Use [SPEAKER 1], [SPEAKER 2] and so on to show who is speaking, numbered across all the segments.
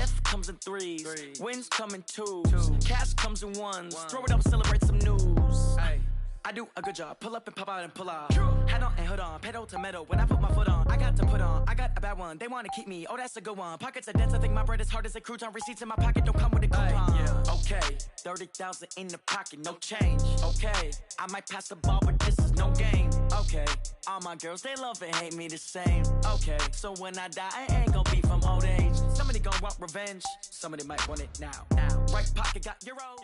[SPEAKER 1] Death comes in threes. Wins come in twos. Cash comes in ones. Throw it up, celebrate some news. I do a good job. Pull up and pop out and pull out. Head on and hood on. Pedal to metal. When I put my foot on, I got to put on. I got a bad one. They want to keep me. Oh, that's a good one. Pockets are dense. I think my bread is hard as a crouton. Receipts in my pocket don't come with a coupon. Okay, 30,000 in the pocket, no change. Okay, I might pass the ball, but this is no game. Okay, all my girls, they love and hate me the same. Okay, so when I die, I ain't gonna be from old age. Somebody gonna want revenge. Somebody might want it now. Right pocket got euros.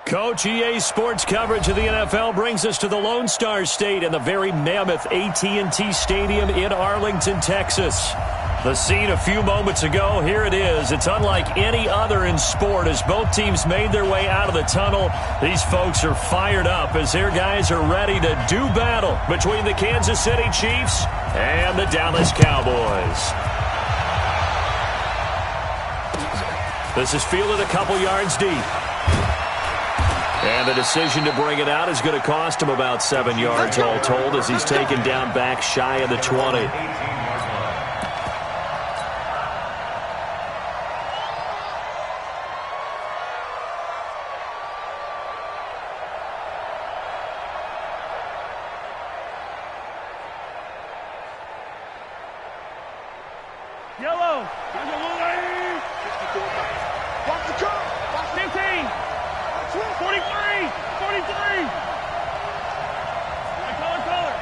[SPEAKER 2] Coach, EA Sports coverage of the NFL brings us to the Lone Star State and the very mammoth AT&T Stadium in Arlington, Texas. The scene a few moments ago, here it is. It's unlike any other in sport as both teams made their way out of the tunnel. These folks are fired up as their guys are ready to do battle between the Kansas City Chiefs and the Dallas Cowboys. This is fielded a couple yards deep. And the decision to bring it out is going to cost him about 7 yards all told as he's taken down back shy of the 20.
[SPEAKER 3] Yellow. 15. 43. 43. Color.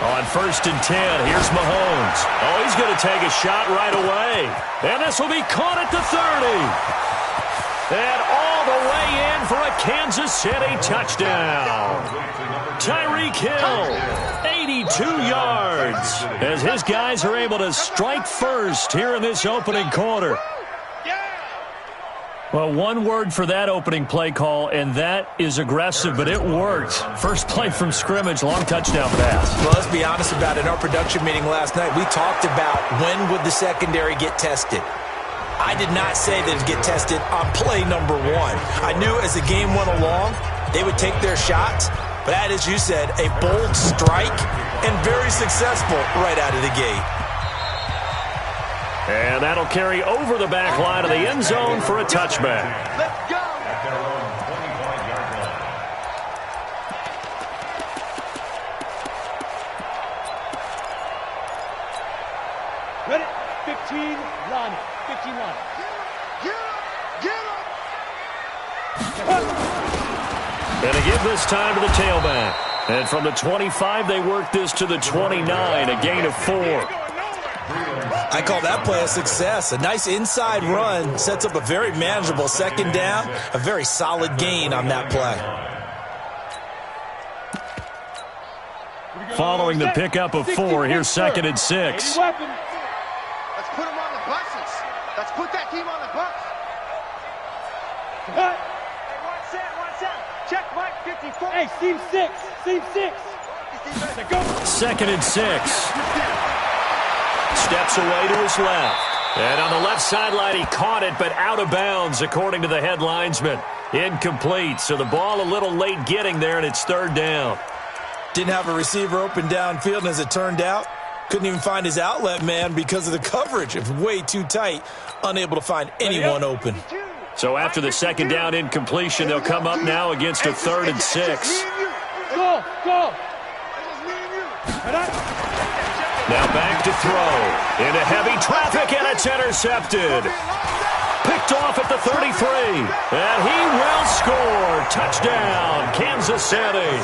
[SPEAKER 2] On 1st and 10, here's Mahomes. Oh, he's going to take a shot right away. And this will be caught at the 30. And all the way in for a Kansas City touchdown. Tyreek Hill, 82 yards, as his guys are able to strike first here in this opening quarter. Well, one word for that opening play call, and that is aggressive, but it worked. First play from scrimmage, long touchdown pass.
[SPEAKER 4] Well, let's be honest about it. In our production meeting last night, we talked about when would the secondary get tested. I did not say that it'd get tested on play number 1. I knew as the game went along, they would take their shots. But that, as you said, a bold strike and very successful right out of the gate.
[SPEAKER 2] And that'll carry over the back line of the end zone for a touchback.
[SPEAKER 3] Let's go. Ready? 15, run. 15, run. Get him.
[SPEAKER 2] And to give this time to the tailback. And from the 25, they work this to the 29, a gain of 4.
[SPEAKER 4] I call that play a success. A nice inside run sets up a very manageable second down, a very solid gain on that play.
[SPEAKER 2] Following the pickup of 4, here's 2nd and 6.
[SPEAKER 3] Let's put them on the buses. Let's put that team on the bus. Hey, one set. Check Mike 54. Hey, seam 6. Seam 6. Go.
[SPEAKER 2] 2nd and 6. Steps away to his left. And on the left sideline, he caught it, but out of bounds, according to the head linesman. Incomplete, so the ball a little late getting there, and it's 3rd down.
[SPEAKER 4] Didn't have a receiver open downfield, and as it turned out, couldn't even find his outlet man because of the coverage. It was way too tight, unable to find anyone open.
[SPEAKER 2] So after the 2nd down incompletion, they'll come up now against a 3rd and 6.
[SPEAKER 3] Go.
[SPEAKER 2] Now back to throw. Into heavy traffic, and it's intercepted. Picked off at the 33. And he will score. Touchdown, Kansas City.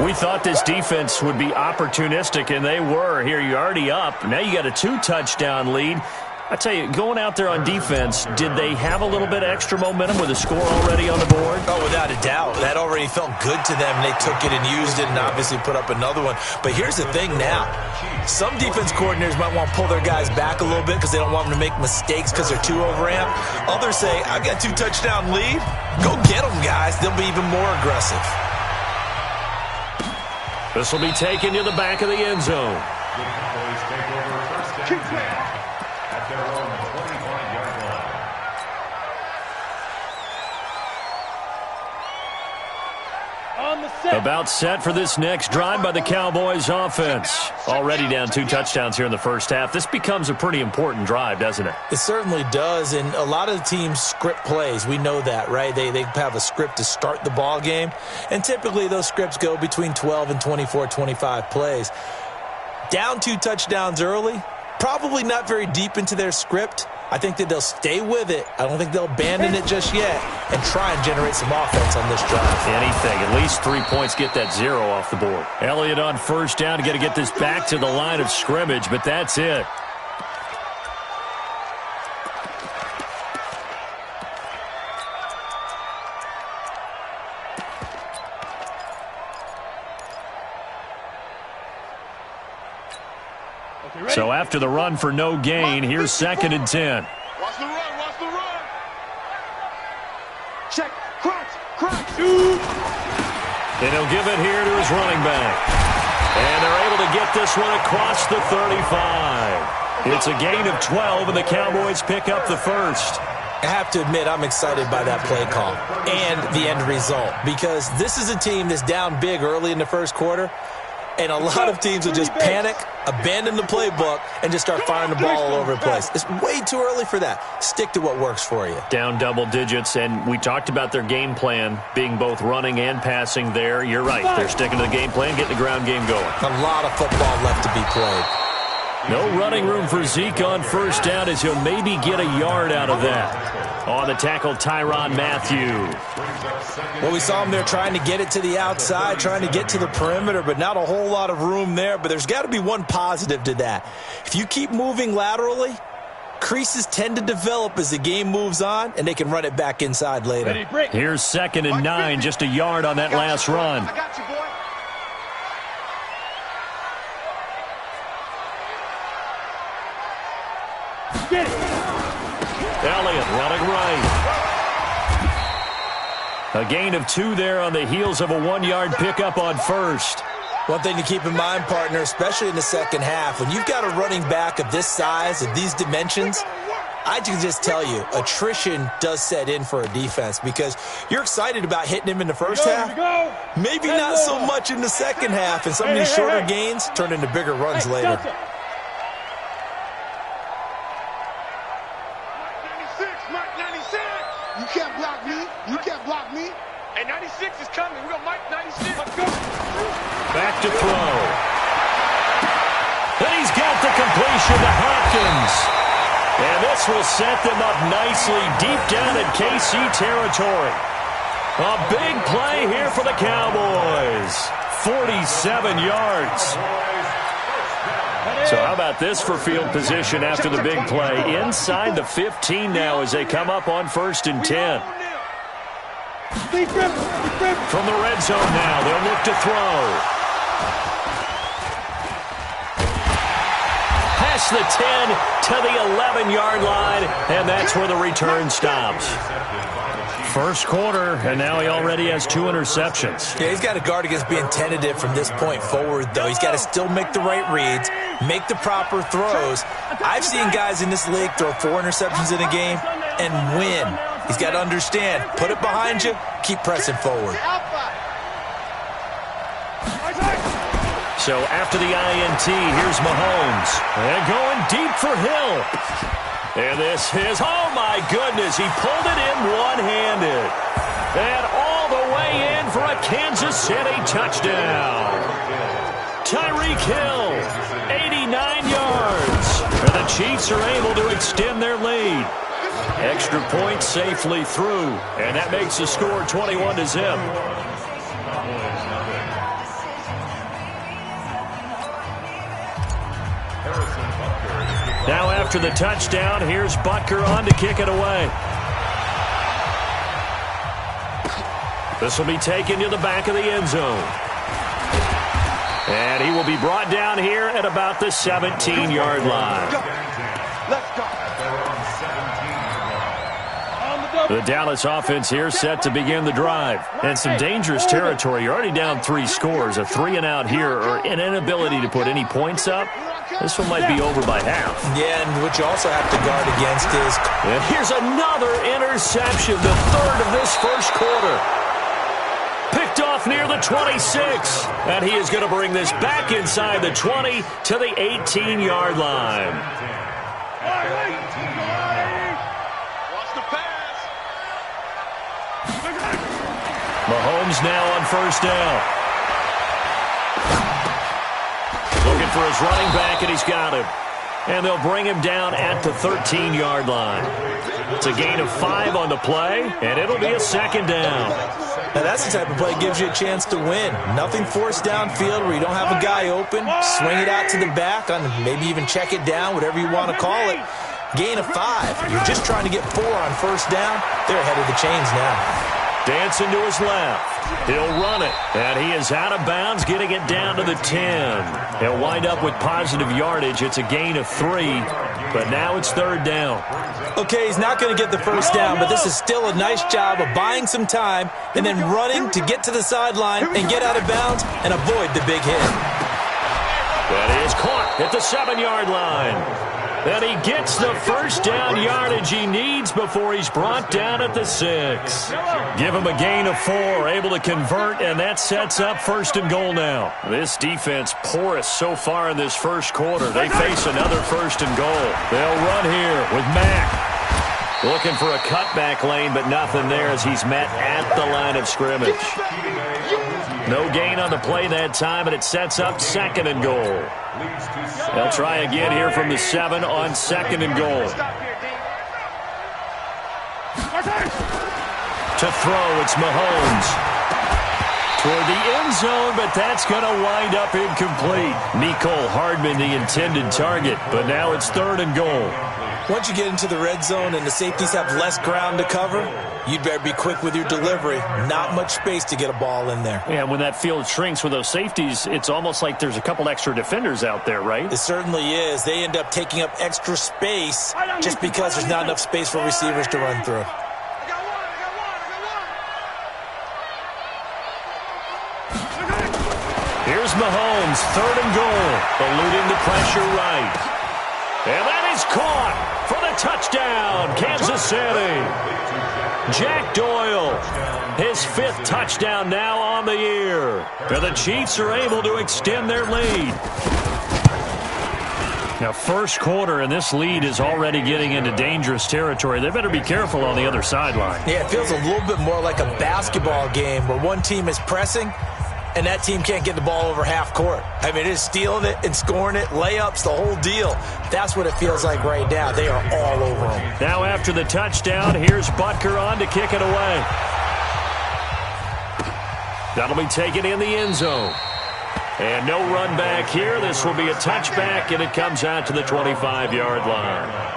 [SPEAKER 2] We thought this defense would be opportunistic, and they were. Here, you're already up. Now you got a 2-touchdown lead. I tell you, going out there on defense, did they have a little bit of extra momentum with a score already on the board?
[SPEAKER 4] Oh, without a doubt. That already felt good to them. They took it and used it and obviously put up another one. But here's the thing now. Some defense coordinators might want to pull their guys back a little bit because they don't want them to make mistakes because they're too overamped. Others say, I've got 2-touchdown lead. Go get them, guys. They'll be even more aggressive.
[SPEAKER 2] This will be taken to the back of the end zone. About set for this next drive by the Cowboys offense. Already down 2 touchdowns here in the first half. This becomes a pretty important drive, doesn't it?
[SPEAKER 4] It certainly does, and a lot of the teams script plays. We know that, right? They have a script to start the ball game, and typically those scripts go between 12 and 24, 25 plays. Down 2 touchdowns early, probably not very deep into their script. I think that they'll stay with it. I don't think they'll abandon it just yet and try and generate some offense on this drive.
[SPEAKER 2] Anything. At least 3 points, get that 0 off the board. Elliott on first down. Got to get this back to the line of scrimmage, but that's it. So after the run for no gain, here's 2nd and 10.
[SPEAKER 3] Watch the run, watch the run. Check, crunch, shoot.
[SPEAKER 2] And he'll give it here to his running back. And they're able to get this one across the 35. It's a gain of 12, and the Cowboys pick up the first.
[SPEAKER 4] I have to admit, I'm excited by that play call and the end result, because this is a team that's down big early in the first quarter, and a lot of teams will just panic, abandon the playbook, and just start firing the ball all over the place. It's way too early for that. Stick to what works for you.
[SPEAKER 2] Down double digits, and we talked about their game plan being both running and passing there. You're right. They're sticking to the game plan, getting the ground game going.
[SPEAKER 4] A lot of football left to be played.
[SPEAKER 2] No running room for Zeke on first down, as he'll maybe get a yard out of that. On the tackle, Tyrann Mathieu.
[SPEAKER 4] Well, we saw him there trying to get it to the outside, trying to get to the perimeter, but not a whole lot of room there. But there's got to be one positive to that. If you keep moving laterally, creases tend to develop as the game moves on, and they can run it back inside later.
[SPEAKER 2] Here's 2nd and 9, just a yard on that last run.
[SPEAKER 3] I got you, boy.
[SPEAKER 2] Get it. Elliott running right. A gain of 2 there on the heels of a 1-yard pickup on first.
[SPEAKER 4] One thing to keep in mind, partner, especially in the second half, when you've got a running back of this size, of these dimensions, I can just tell you, attrition does set in for a defense, because you're excited about hitting him in the first half. Maybe not so much in the second half, and some of these shorter gains turn into bigger runs later.
[SPEAKER 3] You can't block me. You can't block me. And 96 is coming. We're going to Mike 96. Let's go.
[SPEAKER 2] Back to throw. And he's got the completion to Hopkins. And this will set them up nicely deep down in KC territory. A big play here for the Cowboys. 47 yards. So how about this for field position after the big play? Inside the 15 now as they come up on 1st and 10. From the red zone now, they'll look to throw. Past the 10 to the 11-yard line, and that's where the return stops. First quarter, and now he already has 2 interceptions.
[SPEAKER 4] Yeah, he's got to guard against being tentative from this point forward, though. He's got to still make the right reads, make the proper throws. I've seen guys in this league throw 4 interceptions in a game and win. He's got to understand, put it behind you, keep pressing forward.
[SPEAKER 2] So after the INT, here's Mahomes. And going deep for Hill. And this is, oh my goodness, he pulled it in one-handed. And all the way in for a Kansas City touchdown. Tyreek Hill, 89 yards. And the Chiefs are able to extend their lead. Extra point safely through. And that makes the score 21-0. Now after the touchdown, here's Butker on to kick it away. This will be taken to the back of the end zone. And he will be brought down here at about the 17-yard line.
[SPEAKER 3] Let's go.
[SPEAKER 2] The Dallas offense here set to begin the drive. And some dangerous territory. You're already down 3 scores. A 3-and-out here, or an inability to put any points up. This one might be over by half.
[SPEAKER 4] Yeah, and what you also have to guard against is...
[SPEAKER 2] And here's another interception, the 3rd of this first quarter. Picked off off near the 26. And he is going to bring this back inside the 20 to the 18-yard line. Mahomes now on first down. Looking for his running back, and he's got him. And they'll bring him down at the 13-yard line. It's a gain of 5 on the play, and it'll be a second down.
[SPEAKER 4] Now that's the type of play that gives you a chance to win. Nothing forced downfield where you don't have a guy open. Swing it out to the back, on maybe even check it down, whatever you want to call it. Gain of 5. You're just trying to get 4 on first down. They're ahead of the chains now.
[SPEAKER 2] Dancing to his left. He'll run it. And he is out of bounds, getting it down to the 10. He'll wind up with positive yardage. It's a gain of 3. But now it's third down.
[SPEAKER 4] Okay, he's not going to get the first down, but this is still a nice job of buying some time and then running to get to the sideline and get out of bounds and avoid the big hit.
[SPEAKER 2] That is caught at the 7-yard line. And he gets the first down yardage he needs before he's brought down at the 6. Give him a gain of 4, able to convert, and that sets up first and goal now. This defense porous so far in this first quarter. They face another first and goal. They'll run here with Mack. Looking for a cutback lane, but nothing there as he's met at the line of scrimmage. No gain on the play that time, and it sets up second and goal. They'll try again here from the 7 on second and goal. To throw, it's Mahomes. Toward the end zone, but that's going to wind up incomplete. Mecole Hardman, the intended target, but now it's third and goal.
[SPEAKER 4] Once you get into the red zone and the safeties have less ground to cover, you'd better be quick with your delivery. Not much space to get a ball in there.
[SPEAKER 2] Yeah, when that field shrinks with those safeties, it's almost like there's a couple extra defenders out there, right?
[SPEAKER 4] It certainly is. They end up taking up extra space just because there's not enough space for receivers to run through.
[SPEAKER 2] Here's Mahomes, third and goal, eluding the pressure right. And that is caught for the touchdown, Kansas City. Jack Doyle, his 5th touchdown now on the year. And the Chiefs are able to extend their lead. Now, first quarter, and this lead is already getting into dangerous territory. They better be careful on the other sideline.
[SPEAKER 4] Yeah, it feels a little bit more like a basketball game where one team is pressing and that team can't get the ball over half court. I mean, it is stealing it and scoring it, layups, the whole deal. That's what it feels like right now. They are all over them.
[SPEAKER 2] Now after the touchdown, here's Butker on to kick it away. That'll be taken in the end zone. And no run back here. This will be a touchback, and it comes out to the 25-yard line.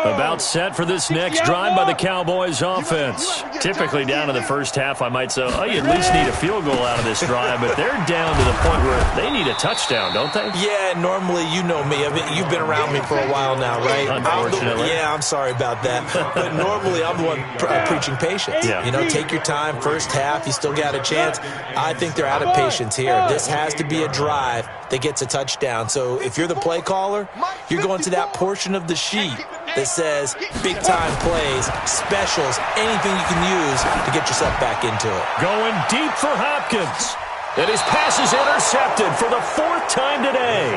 [SPEAKER 2] About set for this next drive by the Cowboys offense. Typically down in the first half, I might say, oh, you at least need a field goal out of this drive, but they're down to the point where they need a touchdown, don't they?
[SPEAKER 4] Yeah, normally, you know me. I mean, you've been around me for a while now, right?
[SPEAKER 2] Unfortunately.
[SPEAKER 4] I'm sorry about that. But normally, I'm the one preaching patience.
[SPEAKER 2] Yeah.
[SPEAKER 4] You know, take your time, first half, you still got a chance. I think they're out of patience here. This has to be a drive that gets a touchdown. So if you're the play caller, you're going to that portion of the sheet that says big-time plays, specials, anything you can use to get yourself back into it.
[SPEAKER 2] Going deep for Hopkins. And his pass is intercepted for the 4th time today.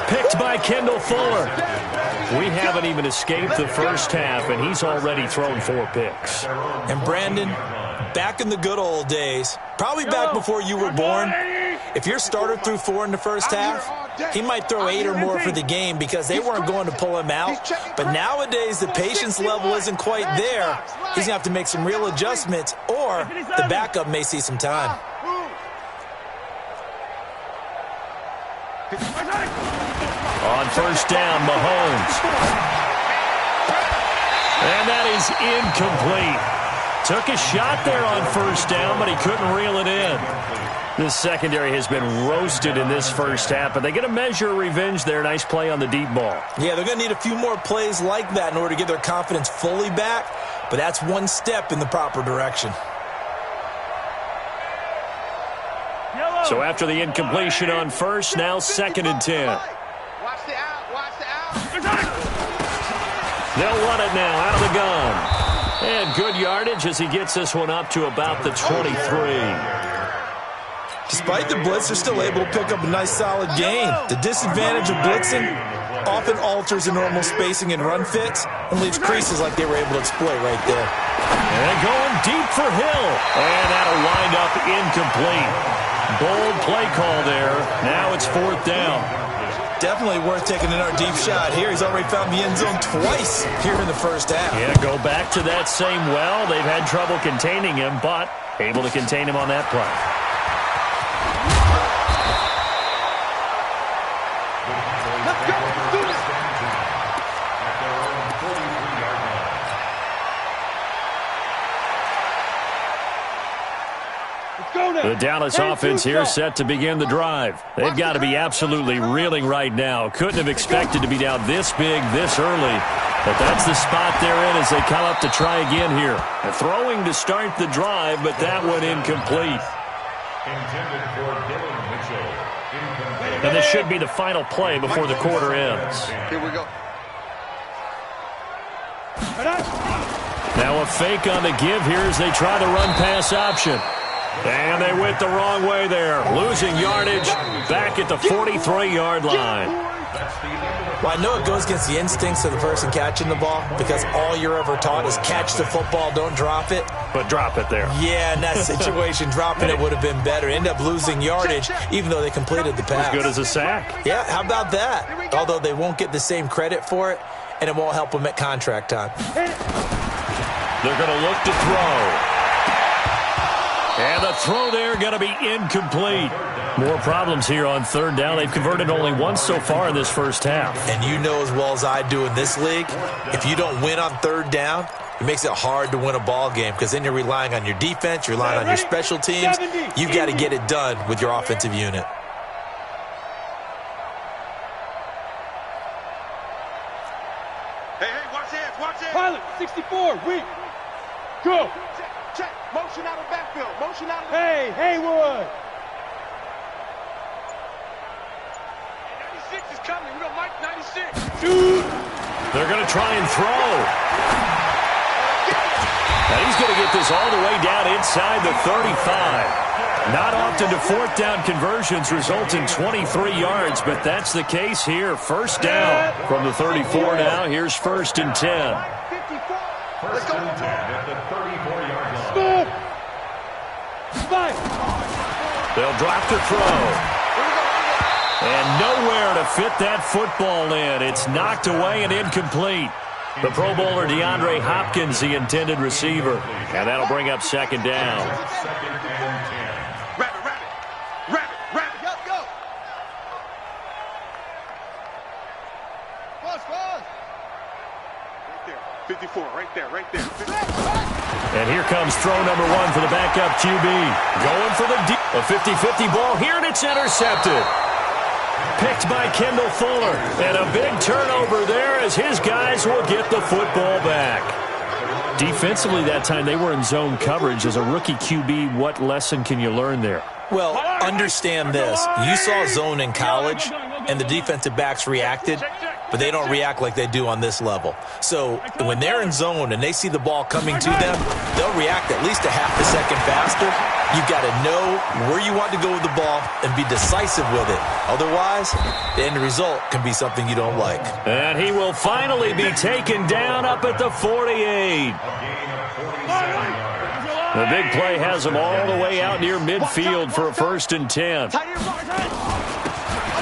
[SPEAKER 2] Picked by Kendall Fuller. We haven't even escaped the first half, and he's already thrown 4 picks.
[SPEAKER 4] And Brandon, back in the good old days, probably back before you were born, if your starter threw 4 in the first half, he might throw 8 or more for the game because they weren't going to pull him out. But nowadays, the patience level isn't quite there. He's going to have to make some real adjustments, or the backup may see some time.
[SPEAKER 2] On first down, Mahomes. And that is incomplete. Took a shot there on first down, but he couldn't reel it in. This secondary has been roasted in this first half, but they get a measure of revenge there. Nice play on the deep ball. Yeah, they're going to need a few more plays like that in order to get their confidence fully back, but that's one step in the proper direction. So after the incompletion on first, now 2nd and 10.
[SPEAKER 3] Watch the out. Watch the out.
[SPEAKER 2] They'll run it now out of the gun. And good yardage as he gets this one up to about the 23.
[SPEAKER 4] Despite the blitz, they're still able to pick up a nice solid gain. The disadvantage of blitzing often alters the normal spacing and run fits and leaves creases like they were able to exploit right there.
[SPEAKER 2] And going deep for Hill. And that'll wind up incomplete. Bold play call there. Now it's 4th down.
[SPEAKER 4] Definitely worth taking another deep shot here. He's already found the end zone twice here in the first half.
[SPEAKER 2] Yeah, go back to that same well. They've had trouble containing him, but able to contain him on that play. The Dallas offense here set to begin the drive. They've got to be absolutely reeling right now. Couldn't have expected to be down this big, this early. But that's the spot they're in as they come up to try again here. They're throwing to start the drive, but that one incomplete. And this should be the final play before the quarter ends.
[SPEAKER 3] Here we go.
[SPEAKER 2] Now a fake on the give here as they try the run-pass option. And they went the wrong way there. Losing yardage back at the 43-yard line.
[SPEAKER 4] Well, I know it goes against the instincts of the person catching the ball because all you're ever taught is catch the football, don't drop it.
[SPEAKER 2] But drop it there.
[SPEAKER 4] Yeah, in that situation, dropping it would have been better. End up losing yardage even though they completed the pass.
[SPEAKER 2] As good as a sack.
[SPEAKER 4] Yeah, how about that? Although they won't get the same credit for it, and it won't help them at contract time.
[SPEAKER 2] They're going to look to throw. And the throw there going to be incomplete. More problems here on 3rd down. They've converted only once so far in this first half.
[SPEAKER 4] And you know as well as I do in this league, if you don't win on 3rd down, it makes it hard to win a ball game because then you're relying on your defense, you're relying on your special teams. You've got to get it done with your offensive unit.
[SPEAKER 3] Hey, watch this, watch this.
[SPEAKER 5] Pilot, 64, weak. Go.
[SPEAKER 3] Check. Motion out of the backfield. Motion out of the
[SPEAKER 5] Hey, Haywood.
[SPEAKER 3] 96 is coming. We got Mike 96.
[SPEAKER 5] Dude.
[SPEAKER 2] They're going to try and throw. Now he's going to get this all the way down inside the 35. Not often do 4th down conversions result in 23 yards, but that's the case here. 1st down from the 34 now. Here's 1st and 10.
[SPEAKER 3] 54. Let's go.
[SPEAKER 5] Stop. Five.
[SPEAKER 2] They'll drop the throw. And nowhere to fit that football in. It's knocked away and incomplete. The Pro Bowler DeAndre Hopkins, the intended receiver. And that'll bring up 2nd down.
[SPEAKER 3] Rabbit. Go. Pause. Right there. 54. Right there. 54.
[SPEAKER 2] And here comes throw number 1 for the backup QB. Going for the deep. A 50-50 ball here, and it's intercepted. Picked by Kendall Fuller. And a big turnover there as his guys will get the football back. Defensively that time, they were in zone coverage. As a rookie QB, what lesson can you learn there?
[SPEAKER 4] Well, understand this. You saw zone in college, and the defensive backs reacted, but they don't react like they do on this level. So when they're in zone and they see the ball coming to them, they'll react at least a half a second faster. You've got to know where you want to go with the ball and be decisive with it. Otherwise, the end result can be something you don't like.
[SPEAKER 2] And he will finally be taken down up at the 48. The big play has him all the way out near midfield for a 1st and 10.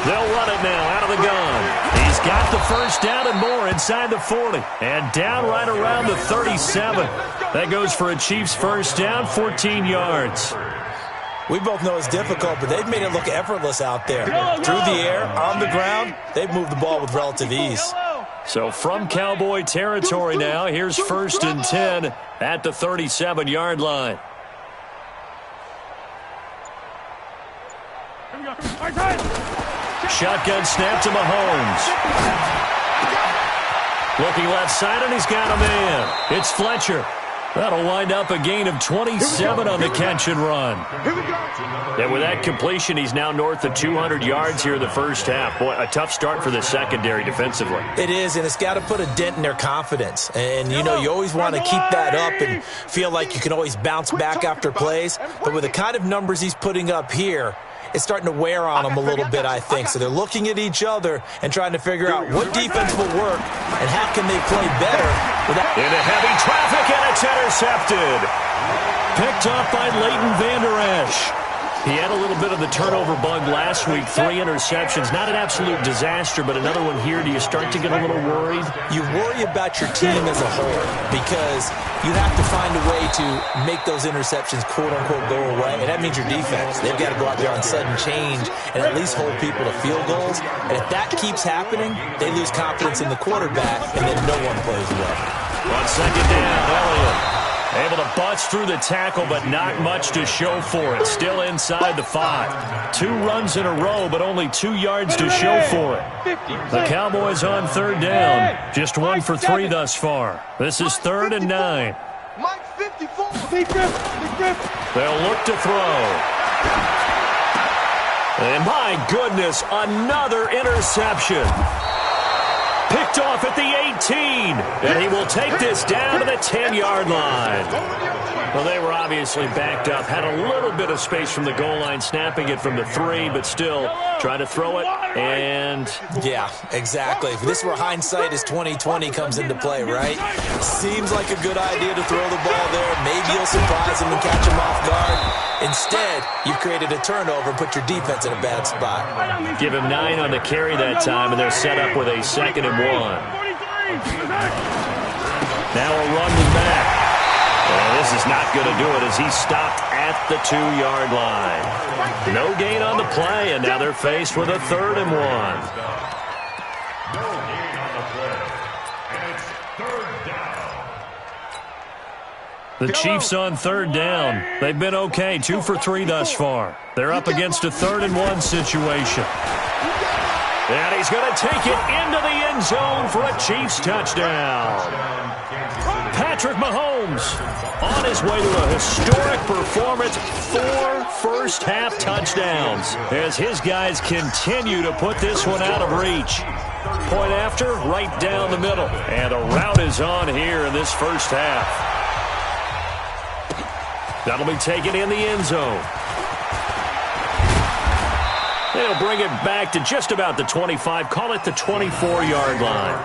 [SPEAKER 2] They'll run it now out of the gun. He's got the 1st down and more inside the 40. And down right around the 37. That goes for a Chiefs 1st down, 14 yards.
[SPEAKER 4] We both know it's difficult, but they've made it look effortless out there. Through the air, on the ground, they've moved the ball with relative ease.
[SPEAKER 2] So from Cowboy territory now, here's 1st and 10 at the 37-yard line. Shotgun snap to Mahomes. Looking left side, and he's got a man. It's Fletcher. That'll wind up a gain of 27 on the catch and run. And with that completion, he's now north of 200 yards here in the first half. Boy, a tough start for the secondary defensively.
[SPEAKER 4] It is, and it's got to put a dent in their confidence. And, you know, you always want to keep that up and feel like you can always bounce back after plays. But with the kind of numbers he's putting up here, it's starting to wear on them a little bit, I think. So they're looking at each other and trying to figure out what defense will work and how can they play better.
[SPEAKER 2] Into heavy traffic, and it's intercepted. Picked off by Leighton Vander Esch. He had a little bit of the turnover bug last week, 3 interceptions. Not an absolute disaster, but another one here. Do you start to get a little worried?
[SPEAKER 4] You worry about your team as a whole because you have to find a way to make those interceptions, quote-unquote, go away, and that means your defense. They've got to go out there on sudden change and at least hold people to field goals. And if that keeps happening, they lose confidence in the quarterback, and then no one plays well.
[SPEAKER 2] On second down, Elliott able to bust through the tackle, but not much to show for it. Still inside the 5. 2 runs in a row, but only 2 yards to show for it. The Cowboys on third down. Just 1 for 3 thus far. This is 3rd and 9. They'll look to throw. And my goodness, another interception. Picked off at the 18, and he will take this down to the 10-yard line. Well, they were obviously backed up, had a little bit of space from the goal line, snapping it from the 3, but still trying to throw it, and...
[SPEAKER 4] Yeah, exactly. If this were hindsight as 2020 comes into play, right? Seems like a good idea to throw the ball there. Maybe you'll surprise him and catch him off guard. Instead, you've created a turnover and put your defense in a bad spot.
[SPEAKER 2] Give him 9 on the carry that time, and they're set up with a 2nd and 1. Now a run with Mack. And this is not going to do it as he's stopped at the 2-yard line. No gain on the play, and now they're faced with a 3rd and 1. The Chiefs on 3rd down. They've been okay, 2 for 3 thus far. They're up against a 3rd and 1 situation. And he's going to take it into the end zone for a Chiefs touchdown. Patrick Mahomes on his way to a historic performance, 4 first-half touchdowns as his guys continue to put this one out of reach. Point after, right down the middle. And a route is on here in this first half. That'll be taken in the end zone. They'll bring it back to just about the 25. Call it the 24-yard line.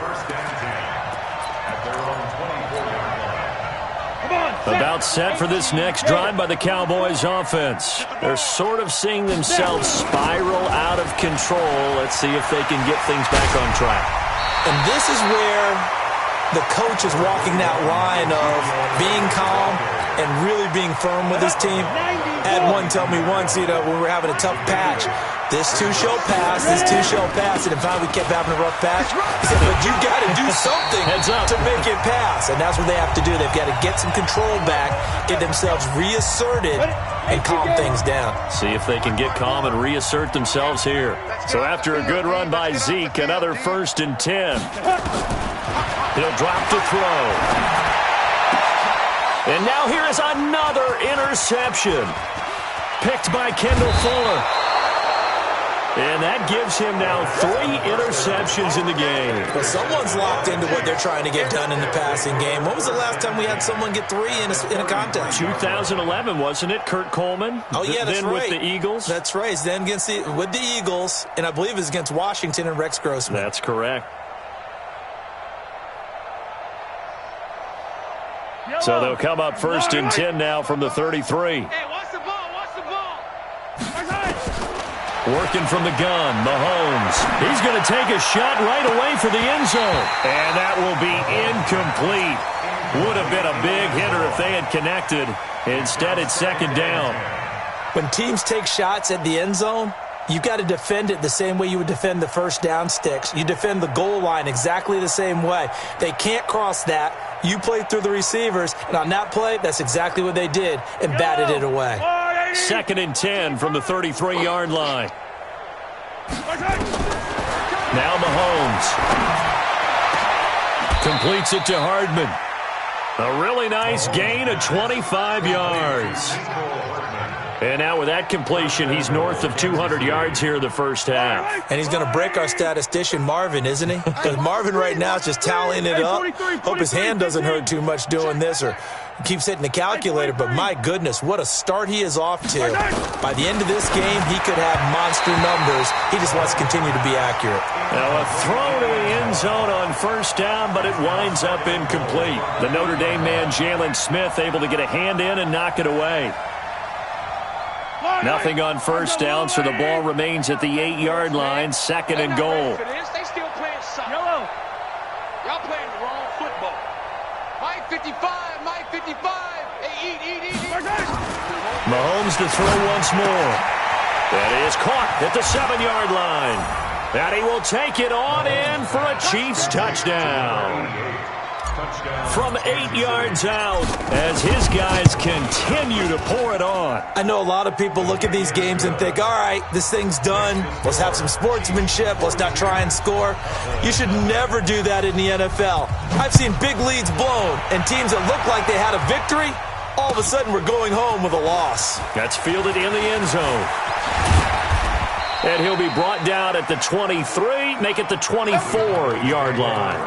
[SPEAKER 2] About set for this next drive by the Cowboys offense. They're sort of seeing themselves spiral out of control. Let's see if they can get things back on track.
[SPEAKER 4] And this is where the coach is walking that line of being calm and really being firm with his team. Had one tell me once, when we were having a tough patch, this too shall pass, this too shall pass. And in fact, we kept having a rough patch. He said, but you got to do something to make it pass. And that's what they have to do. They've got to get some control back, get themselves reasserted, and calm things down.
[SPEAKER 2] See if they can get calm and reassert themselves here. So after a good run by Zeke, another 1st and 10. He'll drop to throw. And now here is another interception. Picked by Kendall Fuller. And that gives him now 3 interceptions in the game.
[SPEAKER 4] But someone's locked into what they're trying to get done in the passing game. When was the last time we had someone get 3 in a contest?
[SPEAKER 2] 2011, wasn't it? Kurt Coleman?
[SPEAKER 4] Oh, yeah, that's
[SPEAKER 2] then
[SPEAKER 4] right.
[SPEAKER 2] With the Eagles?
[SPEAKER 4] That's right. Then with the Eagles, and I believe it's against Washington and Rex Grossman.
[SPEAKER 2] That's correct. So they'll come up 1st and 10 now from the 33.
[SPEAKER 3] Hey, watch the ball, watch the ball.
[SPEAKER 2] Working from the gun, Mahomes. He's going to take a shot right away for the end zone. And that will be incomplete. Would have been a big hitter if they had connected. Instead, it's 2nd down.
[SPEAKER 4] When teams take shots at the end zone, you've got to defend it the same way you would defend the first down sticks. You defend the goal line exactly the same way. They can't cross that. You play through the receivers, and on that play, that's exactly what they did and batted it away.
[SPEAKER 2] 2nd and 10 from the 33-yard line. Now Mahomes completes it to Hardman. A really nice gain of 25 yards. And now with that completion, he's north of 200 yards here in the first half.
[SPEAKER 4] And he's going to break our statistician, Marvin, isn't he? Because Marvin right now is just tallying it up. Hope his hand doesn't hurt too much doing this or keeps hitting the calculator. But my goodness, what a start he is off to. By the end of this game, he could have monster numbers. He just wants to continue to be accurate.
[SPEAKER 2] Now a throw to the end zone on first down, but it winds up incomplete. The Notre Dame man, Jalen Smith, able to get a hand in and knock it away. Nothing on first down, so the ball remains at the 8-yard line, 2nd and goal.
[SPEAKER 3] They still playing soccer. Y'all playing the wrong football. Mike 55, Mike 55. Hey, eat.
[SPEAKER 2] Mahomes to throw once more. That is caught at the 7-yard line. And he will take it on in for a Chiefs touchdown. From 8 yards out as his guys continue to pour it on.
[SPEAKER 4] I know a lot of people look at these games and think, all right, this thing's done. Let's have some sportsmanship. Let's not try and score. You should never do that in the NFL. I've seen big leads blown and teams that look like they had a victory, all of a sudden we're going home with a loss.
[SPEAKER 2] That's fielded in the end zone. And he'll be brought down at the 23, make it the 24-yard line.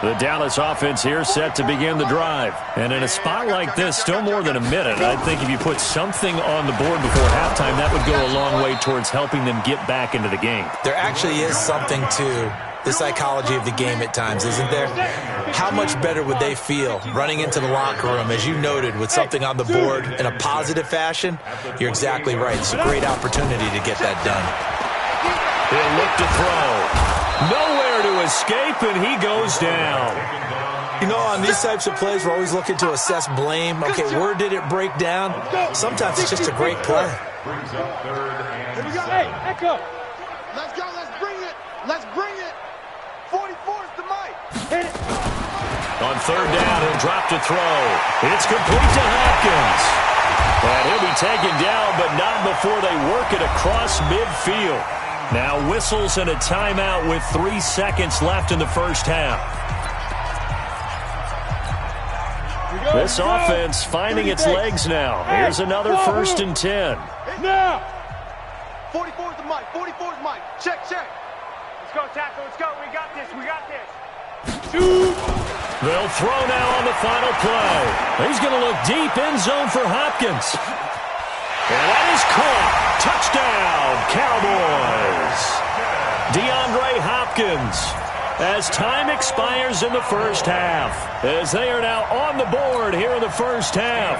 [SPEAKER 2] The Dallas offense here set to begin the drive. And in a spot like this, still more than a minute, I think if you put something on the board before halftime, that would go a long way towards helping them get back into the game.
[SPEAKER 4] There actually is something to the psychology of the game at times, isn't there? How much better would they feel running into the locker room, as you noted, with something on the board in a positive fashion? You're exactly right. It's a great opportunity to get that done.
[SPEAKER 2] He'll look to throw. Nowhere to escape, and he goes down.
[SPEAKER 4] You know, on these types of plays, we're always looking to assess blame. Okay, where did it break down? Sometimes it's just a great play.
[SPEAKER 5] Here we go. Hey, echo.
[SPEAKER 3] Let's go. Let's bring it. Let's bring it. 44 is the mic.
[SPEAKER 5] Hit it.
[SPEAKER 2] On third down, he'll drop to throw. It's complete to Hopkins. And he'll be taken down, but not before they work it across midfield. Now whistles and a timeout with 3 seconds left in the first half. This offense finding its legs now. Here's another 1st and 10.
[SPEAKER 5] Now.
[SPEAKER 3] 44 is the mic. 44 is mic. Check. Let's go, tackle. Let's go. We got this.
[SPEAKER 2] They'll throw now on the final play. He's going to look deep end zone for Hopkins. And that is caught. Touchdown, Cowboys. DeAndre Hopkins, as time expires in the first half, as they are now on the board here in the first half.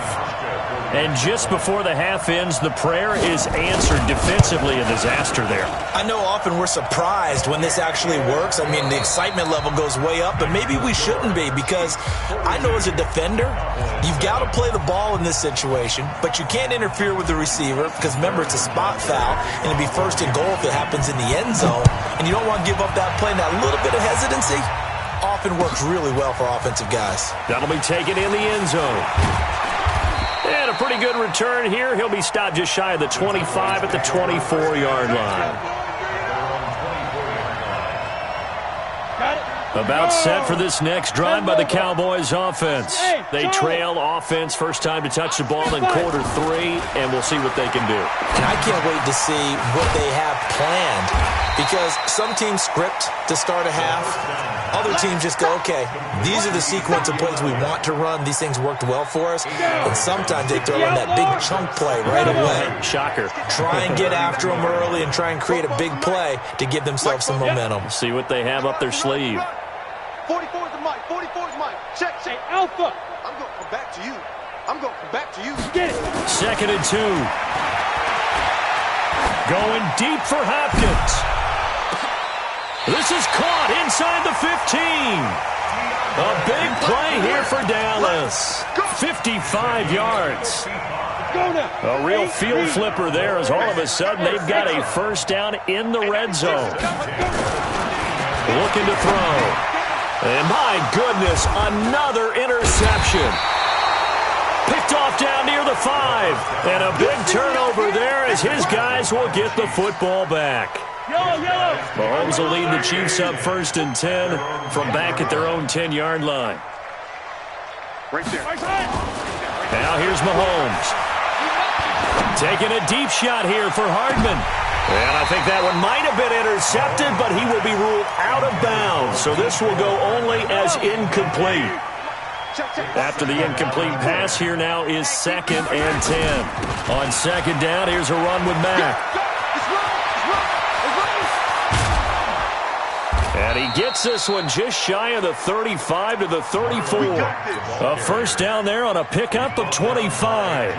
[SPEAKER 2] And just before the half ends, the prayer is answered defensively. A disaster there.
[SPEAKER 4] I know often we're surprised when this actually works. I mean, the excitement level goes way up, but maybe we shouldn't be, because I know as a defender, you've got to play the ball in this situation, but you can't interfere with the receiver because, remember, it's a spot foul, and it'd be 1st and goal if it happens in the end zone, and you don't want to give up that play. And that little bit of hesitancy often works really well for offensive guys.
[SPEAKER 2] That'll be taken in the end zone. And a pretty good return here. He'll be stopped just shy of the 25 at the 24-yard line. About set for this next drive by the Cowboys offense. They trail offense first time to touch the ball in quarter 3, and we'll see what they can do.
[SPEAKER 4] And I can't wait to see what they have planned, because some teams script to start a half. Other teams just go, okay, these are the sequence of plays we want to run. These things worked well for us. And sometimes they throw in that big chunk play right away.
[SPEAKER 2] Shocker.
[SPEAKER 4] Try and get after them early and try and create a big play to give themselves some momentum.
[SPEAKER 2] See what they have up their sleeve.
[SPEAKER 3] 44 is the mic. 44 is mic. Check.
[SPEAKER 5] Alpha.
[SPEAKER 3] I'm going to come back to you.
[SPEAKER 5] Get it.
[SPEAKER 2] 2nd and 2. Going deep for Hopkins. This is caught inside the 15. A big play here for Dallas. 55 yards. A real field flipper there, as all of a sudden they've got a first down in the red zone. Looking to throw. And my goodness, another interception. Picked off down near the 5. And a big turnover there as his guys will get the football back. Mahomes will lead the Chiefs up 1st and 10 from back at their own 10-yard line.
[SPEAKER 5] Right there.
[SPEAKER 2] Now here's Mahomes. Taking a deep shot here for Hardman. And I think that one might have been intercepted, but he will be ruled out of bounds. So this will go only as incomplete. After the incomplete pass, here now is 2nd and 10. On 2nd down, here's a run with Mack. And he gets this one just shy of the 35 to the 34. A 1st down there on a pickup of 25.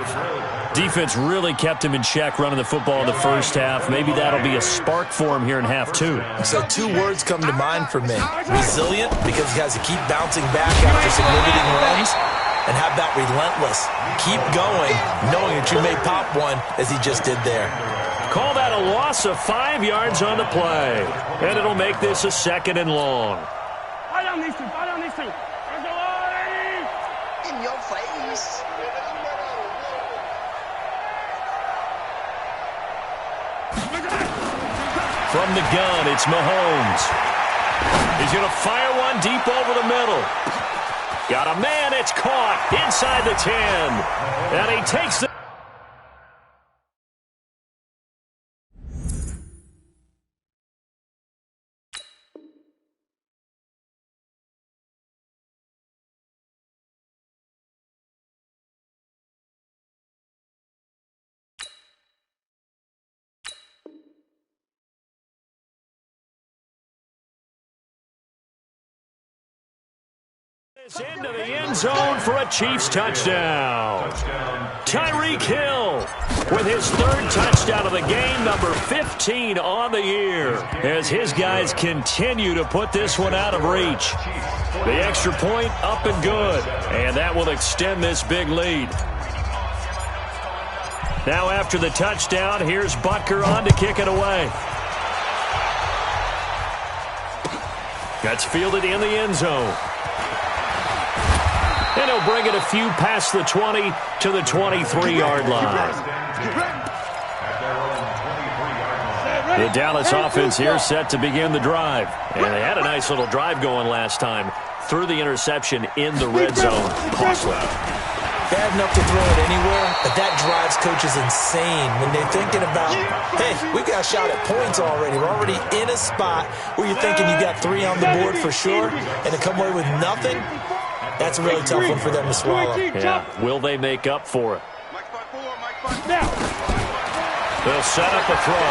[SPEAKER 2] Defense really kept him in check running the football in the 1st half. Maybe that'll be a spark for him here in half 2.
[SPEAKER 4] So 2 words come to mind for me. Resilient, because he has to keep bouncing back after some limiting runs. And have that relentless. Keep going, knowing that you may pop one, as he just did there.
[SPEAKER 2] Call that a loss of 5 yards on the play. And it'll make this a 2nd and long.
[SPEAKER 5] Fight on these two.
[SPEAKER 3] In your face.
[SPEAKER 2] From the gun, it's Mahomes. He's going to fire one deep over the middle. Got a man, it's caught inside the 10. And he takes the... into the end zone for a Chiefs touchdown. Tyreek Hill with his 3rd touchdown of the game, number 15 on the year, as his guys continue to put this one out of reach. The extra point up and good, and that will extend this big lead. Now after the touchdown, here's Butker on to kick it away. That's fielded in the end zone. And he'll bring it a few past the 20 to the 23-yard line. The Dallas offense here set to begin the drive. And they had a nice little drive going last time. Threw the interception in the red zone. Costly.
[SPEAKER 4] Bad enough to throw it anywhere, but that drives coaches insane when they're thinking about, hey, we got a shot at points already. We're already in a spot where you're thinking you got 3 on the board for sure, and to come away with nothing, that's a really tough one for them to swallow.
[SPEAKER 2] Yeah. Will they make up for it? They'll set up a throw.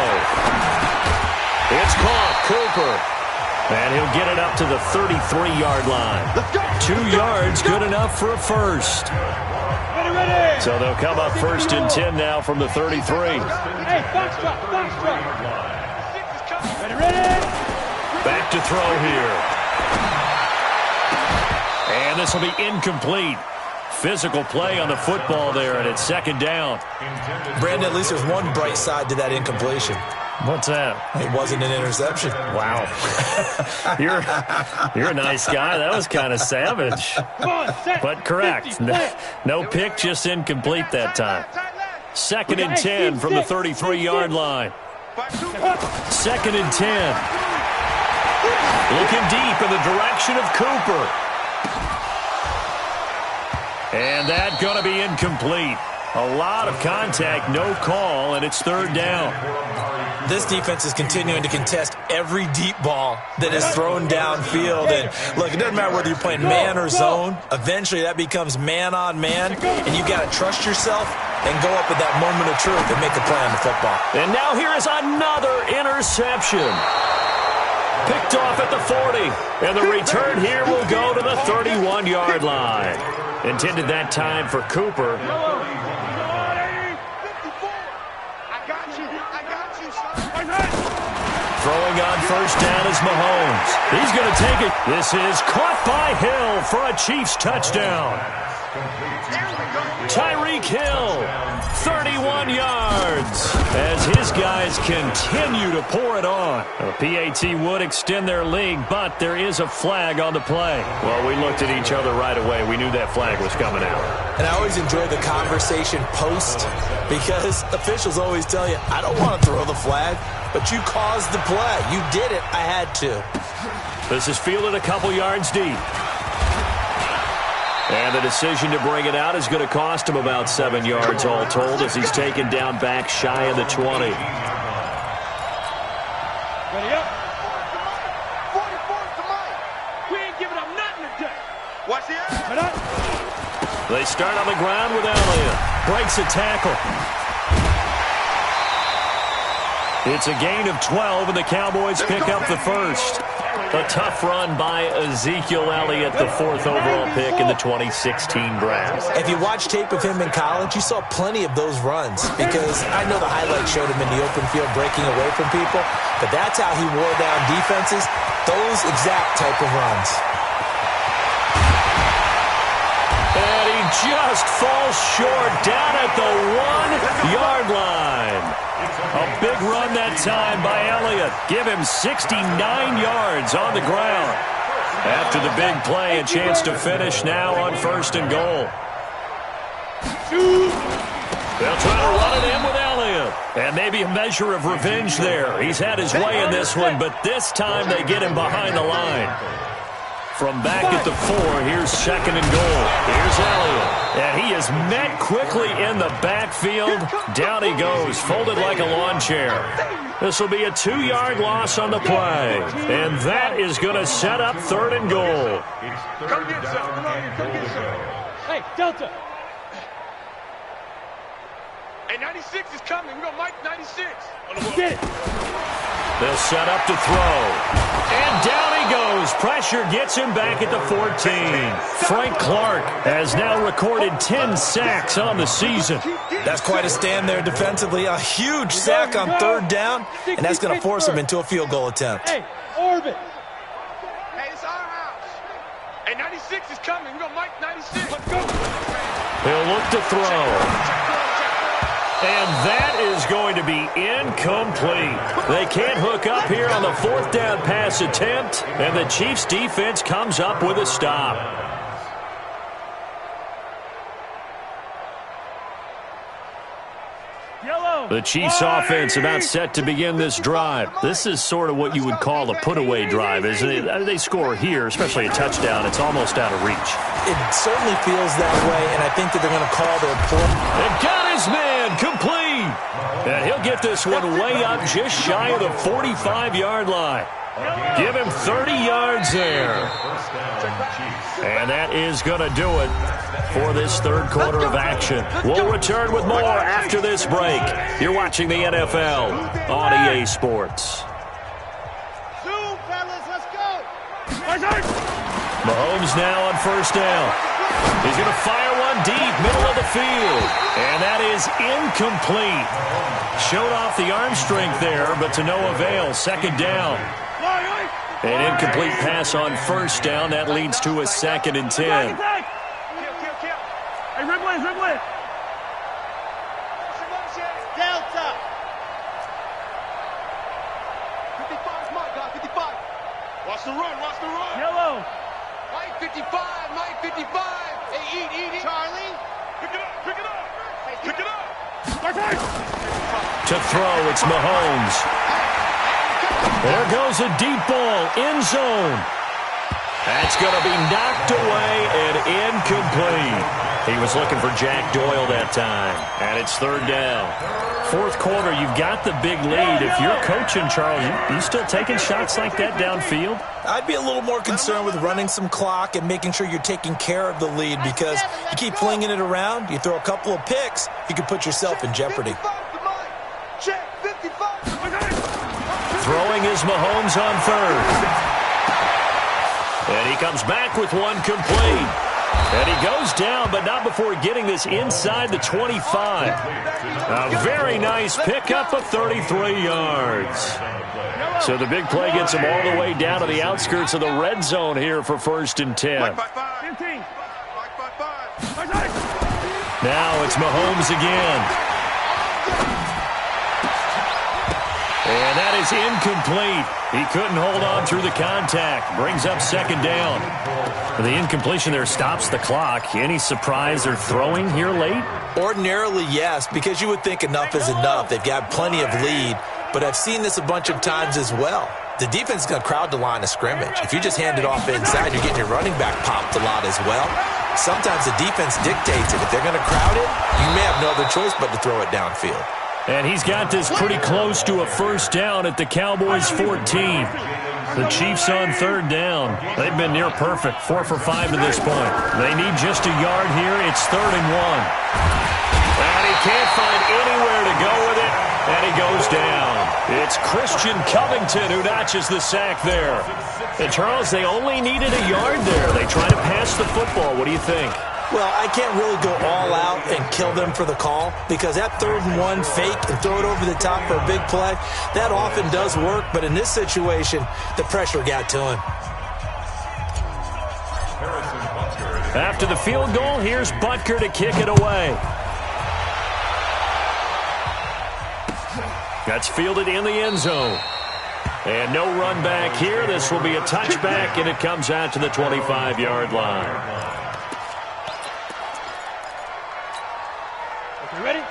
[SPEAKER 2] It's caught. Cooper. And he'll get it up to the 33-yard line. 2 yards, good enough for a first. So they'll come up 1st and 10 now from the 33.
[SPEAKER 5] Hey, box drop. Ready.
[SPEAKER 2] Back to throw here. And this will be incomplete. Physical play on the football there, and it's 2nd down.
[SPEAKER 4] Brandon, at least there's one bright side to that incompletion.
[SPEAKER 2] What's that?
[SPEAKER 4] It wasn't an interception.
[SPEAKER 2] Wow. You're a nice guy. That was kind of savage. But correct. No pick, just incomplete that time. 2nd and 10 from the 33-yard line. 2nd and 10. Looking deep in the direction of Cooper. And that's going to be incomplete. A lot of contact, no call, and it's 3rd down.
[SPEAKER 4] This defense is continuing to contest every deep ball that is thrown downfield. And look, it doesn't matter whether you're playing man or zone. Eventually, that becomes man on man, and you got to trust yourself and go up with that moment of truth and make a play on the football.
[SPEAKER 2] And now here is another interception. Picked off at the 40. And the return here will go to the 31-yard line. Intended that time for Cooper. Throwing on 1st down is Mahomes. He's going to take it. This is caught by Hill for a Chiefs touchdown. Tyreek Hill, 31 yards as his guys continue to pour it on. The PAT would extend their lead, but there is a flag on the play. Well, we looked at each other right away. We knew that flag was coming out.
[SPEAKER 4] And I always enjoy the conversation post because officials always tell you, I don't want to throw the flag, but you caused the play. You did it. I had to.
[SPEAKER 2] This is fielded a couple yards deep. And the decision to bring it out is going to cost him about 7 yards all told as he's taken down back shy of the 20.
[SPEAKER 5] Ready up.
[SPEAKER 3] 44 to Mike.
[SPEAKER 5] We ain't giving up nothing today.
[SPEAKER 3] Watch the air.
[SPEAKER 5] Head up.
[SPEAKER 2] They start on the ground with Elliott. Breaks a tackle. It's a gain of 12, and the Cowboys pick up the first. A tough run by Ezekiel Elliott, the 4th overall pick in the 2016 draft.
[SPEAKER 4] If you watch tape of him in college, you saw plenty of those runs because I know the highlights showed him in the open field breaking away from people, but that's how he wore down defenses, those exact type of runs.
[SPEAKER 2] And he just falls short down at the 1-yard line. A big run that time by Elliott. Give him 69 yards on the ground. After the big play, a chance to finish now on 1st and goal. They'll try to run it in with Elliott. And maybe a measure of revenge there. He's had his way in this one, but this time they get him behind the line. From back at the 4, here's 2nd and goal. Here's Elliott. And he is met quickly in the backfield. Down he goes, folded like a lawn chair. This will be a 2-yard loss on the play. And that is going to set up 3rd and goal.
[SPEAKER 3] Come get some. Come on, come get some.
[SPEAKER 5] Hey, Delta.
[SPEAKER 3] Hey, 96 is coming. We're going to Mike 96.
[SPEAKER 5] Get it.
[SPEAKER 2] They'll set up to throw. And down he goes. Pressure gets him back at the 14. Frank Clark has now recorded 10 sacks on the season.
[SPEAKER 4] That's quite a stand there defensively. A huge sack on 3rd down, and that's going to force him into a field goal attempt.
[SPEAKER 5] Hey, orbit.
[SPEAKER 3] Hey, it's our house. Hey, 96 is coming. We're going to Mike 96. Let's go.
[SPEAKER 2] He'll look to throw. And that is going to be incomplete. They can't hook up here on the 4th down pass attempt, and the Chiefs defense comes up with a stop. The Chiefs offense about set to begin this drive. This is sort of what you would call a put-away drive, isn't it? They score here, especially a touchdown. It's almost out of reach.
[SPEAKER 4] It certainly feels that way, and I think that they're going to call their play.
[SPEAKER 2] And got his man complete. And he'll get this one way up just shy of the 45-yard line. Give him 30 yards there. And that is going to do it for this 3rd quarter of action. We'll return with more after this break. You're watching the NFL on EA Sports.
[SPEAKER 3] Zoom, fellas, let's go.
[SPEAKER 2] Mahomes now on 1st down. He's going to fire one deep, middle of the field. And that is incomplete. Showed off the arm strength there, but to no avail. 2nd down. An incomplete pass on 1st down. That leads to a 2nd and 10.
[SPEAKER 5] Hey, Riblin, Riblin.
[SPEAKER 3] Delta. 55, Mike, guys, 55. Watch the run, watch the run.
[SPEAKER 5] Yellow.
[SPEAKER 3] Mike 55, Mike 55. Hey, eat. Charlie. Pick it up, pick it up. Hey, pick it up.
[SPEAKER 2] To throw, it's Mahomes. There goes a deep ball, end zone. That's going to be knocked away and incomplete. He was looking for Jack Doyle that time, and it's 3rd down. 4th quarter, you've got the big lead. If you're coaching, Charles, you still taking shots like that downfield?
[SPEAKER 4] I'd be a little more concerned with running some clock and making sure you're taking care of the lead because you keep flinging it around, you throw a couple of picks, you can put yourself in jeopardy.
[SPEAKER 2] Throwing is Mahomes on 3rd. And he comes back with one complete. And he goes down, but not before getting this inside the 25. A very nice pickup of 33 yards. So the big play gets him all the way down to the outskirts of the red zone here for 1st and 10.
[SPEAKER 5] 15.
[SPEAKER 2] Now it's Mahomes again. And that is incomplete. He couldn't hold on through the contact. Brings up second down. The incompletion there stops the clock. Any surprise they're throwing here late?
[SPEAKER 4] Ordinarily, yes, because you would think enough is enough. They've got plenty of lead, but I've seen this a bunch of times as well. The defense is going to crowd the line of scrimmage. If you just hand it off inside, you're getting your running back popped a lot as well. Sometimes the defense dictates it. If they're going to crowd it, you may have no other choice but to throw it downfield.
[SPEAKER 2] And he's got this pretty close to a first down at the Cowboys' 14. The Chiefs on third down. They've been near perfect, 4 for 5 to this point. They need just a yard here. It's 3rd and 1. And he can't find anywhere to go with it, and he goes down. It's Christian Covington who notches the sack there. And, Charles, they only needed a yard there. They try to pass the football. What do you think?
[SPEAKER 4] Well, I can't really go all out and kill them for the call because that 3rd and 1 fake and throw it over the top for a big play, that often does work. But in this situation, the pressure got to him.
[SPEAKER 2] After the field goal, here's Butker to kick it away. That's fielded in the end zone. And no run back here. This will be a touchback, and it comes out to the 25-yard line.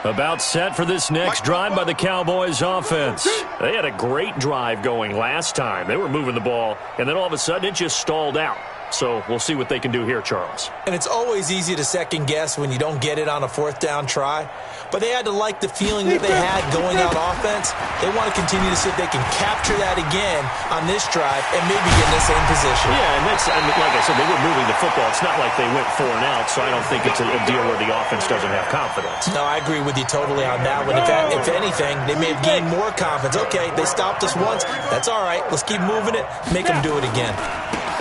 [SPEAKER 2] About set for this next drive by the Cowboys offense. They had a great drive going last time. They were moving the ball, and then all of a sudden it just stalled out. So we'll see what they can do here, Charles.
[SPEAKER 4] And it's always easy to second guess when you don't get it on a 4th down try. But they had to like the feeling that they had going out offense. They want to continue to see if they can capture that again on this drive and maybe get in the same position.
[SPEAKER 2] Yeah, and that's, I mean, like I said, they were moving the football. It's not like they went 4 and out, so I don't think it's a deal where the offense doesn't have confidence.
[SPEAKER 4] No, I agree with you totally on that one. If anything, they may have gained more confidence. Okay, they stopped us once. That's all right. Let's keep moving it. Make them do it again.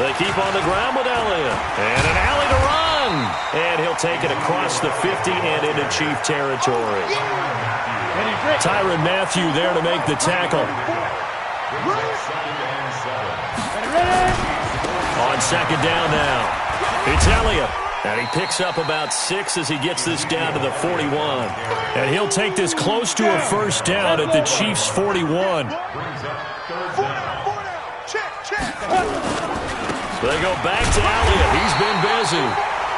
[SPEAKER 2] They keep on the ground with Elliott. And an alley to run. And he'll take it across the 50 and into Chief territory. Tyrann Mathieu there to make the tackle. On second down now. It's Elliott. And he picks up about 6 as he gets this down to the 41. And he'll take this close to a first down at the Chiefs' 41. They go back to Elliott. He's been busy.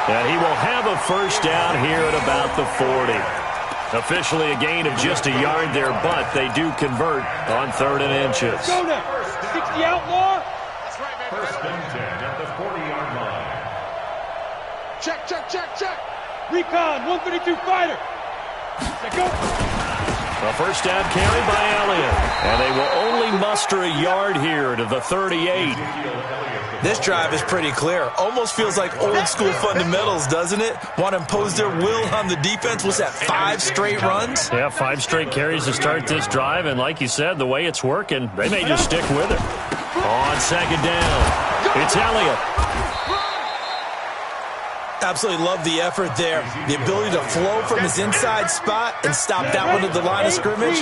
[SPEAKER 2] And he will have a first down here at about the 40. Officially a gain of just a yard there, but they do convert on 3rd and inches.
[SPEAKER 5] Go now. 60 outlaw.
[SPEAKER 6] First and 10 at the 40-yard line.
[SPEAKER 3] Check, check, check, check.
[SPEAKER 5] Recon, 132 fighter. Let go.
[SPEAKER 2] A first down carry by Elliott. And they will only muster a yard here to the 38.
[SPEAKER 4] This drive is pretty clear. Almost feels like old school fundamentals, doesn't it? Want to impose their will on the defense. What's that, 5 straight runs?
[SPEAKER 2] Yeah, 5 straight carries to start this drive. And like you said, the way it's working, they may just stick with it. On second down, it's Elliott.
[SPEAKER 4] Absolutely love the effort there. The ability to flow from his inside spot and stop that one at the line of scrimmage.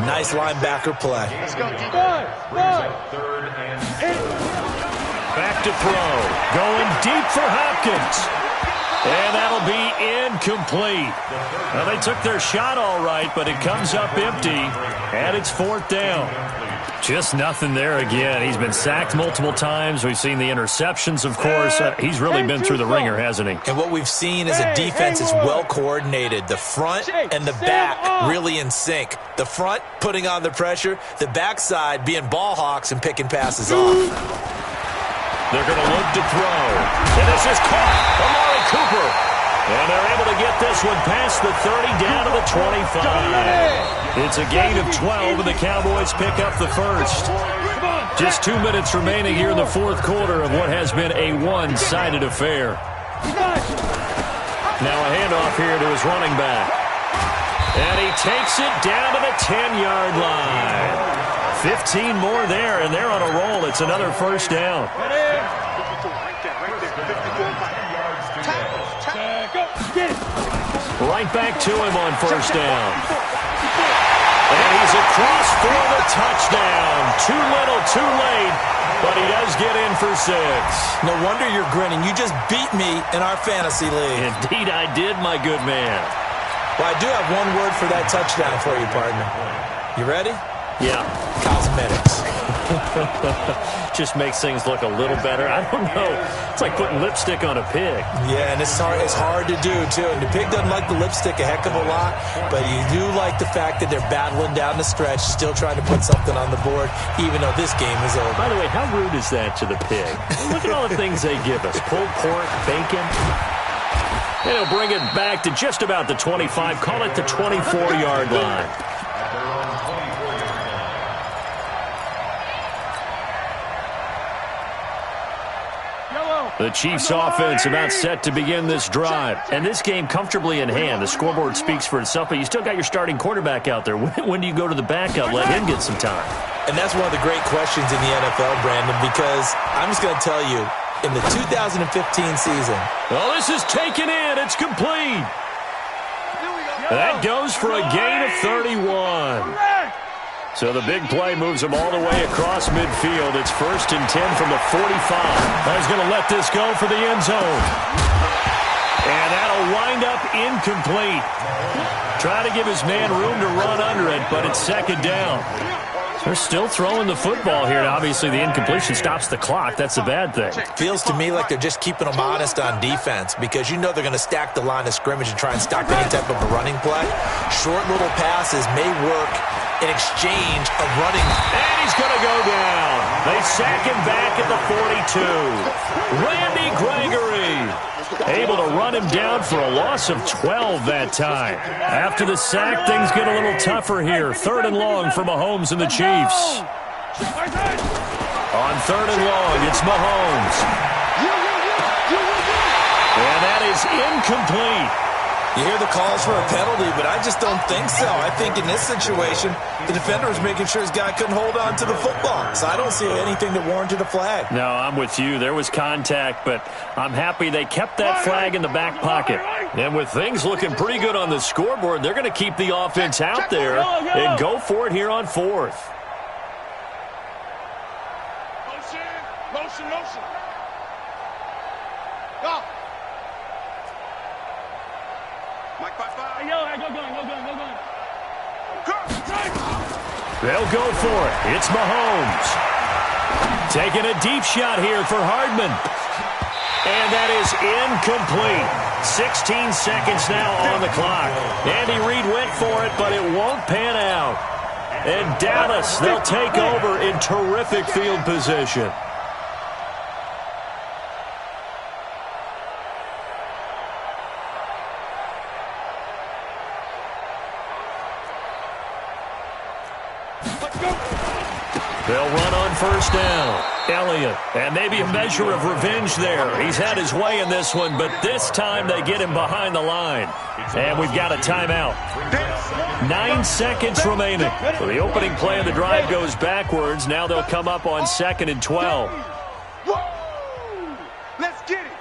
[SPEAKER 4] Nice linebacker play.
[SPEAKER 3] Let's go, D.
[SPEAKER 5] 5.
[SPEAKER 6] 3rd and 8.
[SPEAKER 2] Back to throw. Going deep for Hopkins. And that'll be incomplete. Well, they took their shot all right, but it comes up empty. And it's 4th down. Just nothing there again. He's been sacked multiple times. We've seen the interceptions, of course. He's really been through the ringer, hasn't he?
[SPEAKER 4] And what we've seen is a defense that's well coordinated. The front and the back really in sync. The front putting on the pressure. The backside being ball hawks and picking passes off.
[SPEAKER 2] They're going to look to throw. And this is caught. Amari Cooper. And they're able to get this one past the 30 down to the 25. It's a gain of 12, and the Cowboys pick up the first. Just 2 minutes remaining here in the 4th quarter of what has been a one-sided affair. Now a handoff here to his running back. And he takes it down to the 10-yard line. 15 more there, and they're on a roll. It's another first down. Right back to him on first down. And he's across for the touchdown. Too little, too late, but he does get in for 6.
[SPEAKER 4] No wonder you're grinning. You just beat me in our fantasy league.
[SPEAKER 2] Indeed I did, my good man.
[SPEAKER 4] Well, I do have one word for that touchdown for you, partner. You ready?
[SPEAKER 2] Yeah.
[SPEAKER 4] Cosmetics.
[SPEAKER 2] Just makes things look a little better. I don't know. It's like putting lipstick on a pig.
[SPEAKER 4] Yeah, and it's hard to do, too. And the pig doesn't like the lipstick a heck of a lot, but you do like the fact that they're battling down the stretch, still trying to put something on the board, even though this game is over.
[SPEAKER 2] By the way, how rude is that to the pig? Look at all the things they give us. Pulled pork, bacon. And he'll bring it back to just about the 25. Call it the 24-yard line. The Chiefs' offense about set to begin this drive. And this game comfortably in hand. The scoreboard speaks for itself, but you still got your starting quarterback out there. When do you go to the backup? Let him get some time.
[SPEAKER 4] And that's one of the great questions in the NFL, Brandon, because I'm just going to tell you, in the 2015 season.
[SPEAKER 2] Well, this is taken in. It's complete. That goes for a gain of 31. So the big play moves them all the way across midfield. It's 1st and 10 from the 45. He's going to let this go for the end zone. And that'll wind up incomplete. Try to give his man room to run under it, but it's 2nd down. They're still throwing the football here. Obviously, the incompletion stops the clock. That's a bad thing.
[SPEAKER 4] Feels to me like they're just keeping them honest on defense because you know they're going to stack the line of scrimmage and try and stop any type of a running play. Short little passes may work in exchange of running.
[SPEAKER 2] And he's going to go down. They sack him back at the 42. Randy Gregory able to run him down for a loss of 12 that time. After the sack, things get a little tougher here. 3rd and long for Mahomes and the Chiefs. On 3rd and long, it's Mahomes. And that is incomplete.
[SPEAKER 4] You hear the calls for a penalty, but I just don't think so. I think in this situation, the defender was making sure his guy couldn't hold on to the football. So I don't see anything that warranted a flag.
[SPEAKER 2] No, I'm with you. There was contact, but I'm happy they kept that flag in the back pocket. And with things looking pretty good on the scoreboard, they're going to keep the offense out there and go for it here on 4th.
[SPEAKER 3] Motion. Go.
[SPEAKER 2] They'll go for it. It's Mahomes. Taking a deep shot here for Hardman. And that is incomplete. 16 seconds now on the clock. Andy Reid went for it, but it won't pan out. And Dallas, they'll take over in terrific field position. They'll run on 1st down. Elliott, and maybe a measure of revenge there. He's had his way in this one, but this time they get him behind the line. And we've got a timeout. 9 seconds remaining. So the opening play of the drive goes backwards. Now they'll come up on 2nd and 12.
[SPEAKER 3] Let's get it.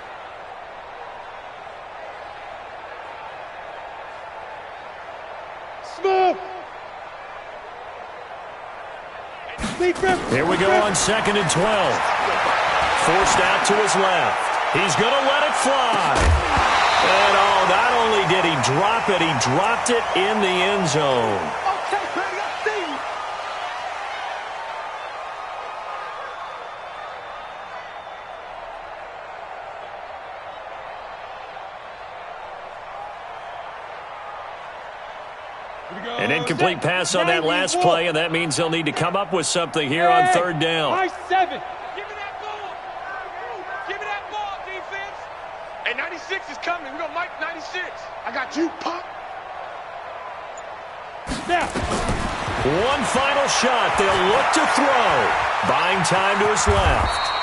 [SPEAKER 5] Smith.
[SPEAKER 2] Here we go on 2nd and 12. Forced out to his left. He's going to let it fly. And not only did he drop it, he dropped it in the end zone.
[SPEAKER 3] Okay, Brady, I see you.
[SPEAKER 2] An incomplete pass on that last play, and that means they'll need to come up with something here on 3rd down.
[SPEAKER 5] High 7.
[SPEAKER 3] Give me that ball. Give me that ball, defense. Hey, 96 is coming. We're going to Mike 96. I got you, punk.
[SPEAKER 5] Now.
[SPEAKER 2] One final shot. They'll look to throw. Buying time to his left.